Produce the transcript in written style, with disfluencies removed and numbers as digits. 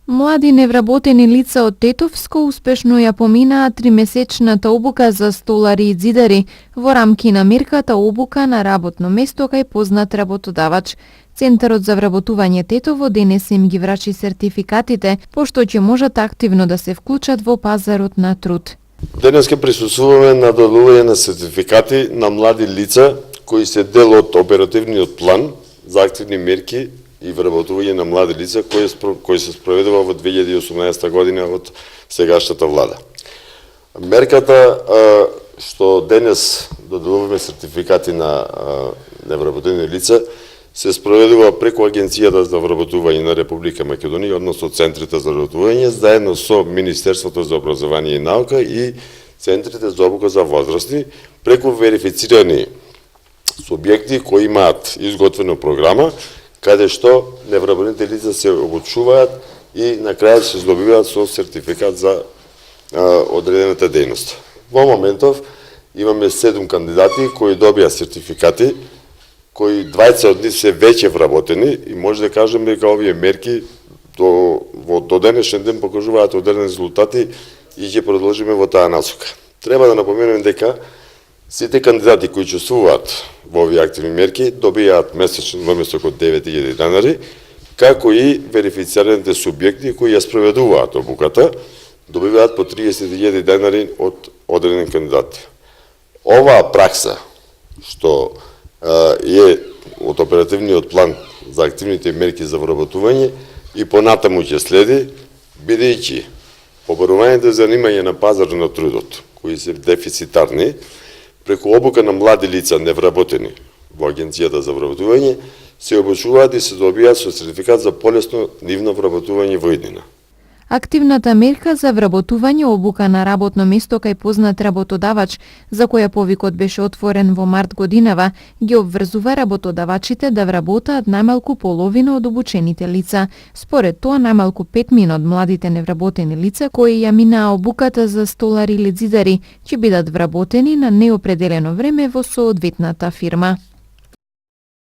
Млади невработени лица од Тетовско успешно ја поминаа 3-месечната обука за столари и ѕидари во рамки на мерката обука на работно место кај познат работодавач. Центарот за вработување Тетово денес им ги врачи сертификатите, пошто ќе можат активно да се вклучат во пазарот на труд. Денес ќе присуствуваме на доделување на сертификати на млади лица кои се дел од оперативниот план за активни мерки и вработување на млади лица кој се спроведува во 2018 година од сегашната влада. Мерката што денес доделуваме сертификати на невработени лица се спроведува преку Агенцијата за вработување на Република Македонија, односно центрите за вработување, заедно со Министерството за образование и наука и центрите за обука за возрасни, преку верифицирани субјекти кои имаат изготвена програма, каде што невработените лица се обучуваат и на крајот се здобиваат со сертификат за одредената дејност. Во моментов имаме 7 кандидати кои добија сертификати, кои 20 од нив се веќе вработени и може да кажеме дека овие мерки до денешен ден покажуваат одредени резултати и ќе продолжиме во таа насока. Треба да напоменеме дека сите кандидати кои учествуваат во овие активни мерки добијаат месечен наместок од 9000 денари, како и верифицираните субјекти кои ја спроведуваат обуката добиваат по 30.000 денари од одреден кандидат. Оваа пракса што е од оперативниот план за активните мерки за вработување и понатаму ќе следи, бидејќи побарувањето занимање на пазарот на трудот, кои се дефицитарни, преку обука на млади лица невработени во Агенцијата за вработување, се обучуваат и се добијат со сертификат за полесно нивно вработување во иднина. Активната мерка за вработување обука на работно место кај познат работодавач, за која повикот беше отворен во март годинава, ги обврзува работодавачите да вработаат најмалку половина од обучените лица. Според тоа, најмалку 5 од младите невработени лица кои ја минаа обуката за столари или ѕидари ќе бидат вработени на неопределено време во соодветната фирма.